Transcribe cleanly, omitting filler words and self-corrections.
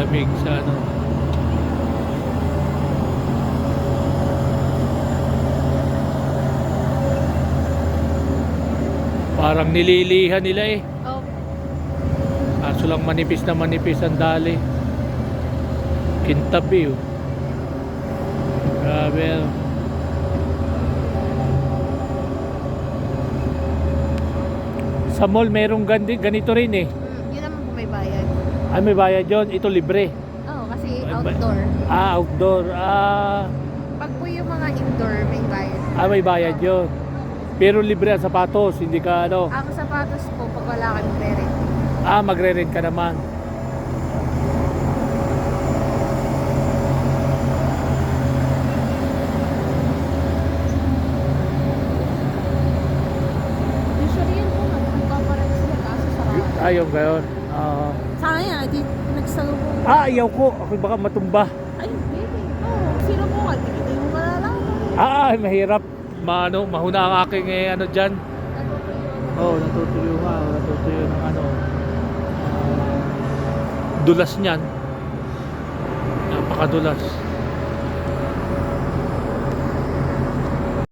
lamig sa ano. Parang nililihan nila eh. Oh, Kaso lang manipis na manipis ang dali. Kintabi oh. Grabe ano. Sa mall merong ganito rin eh. yun naman po may bayad. Ay may bayad yun. Ito libre. Oo, kasi Ay, outdoor. Outdoor. Pag po yung mga indoor, may bayad. May bayad yun. Pero libre ang sapatos. Hindi ka ano. Ang sapatos po, pag wala kang pere. Magre-rent ka naman. Usually yun po, nagpaparan sila kaso sarado. Ayun gayon. Sayang, di nagsalubong. Ayaw ko. Ako baka matumba. Ay, hindi. Oo, sino po ka? Hindi kita yung malalaman. Mahirap. Mahuna ang aking ano dyan. Natutuyo nga. Natutuyo ng ano. Dulas niyan. Napakadulas.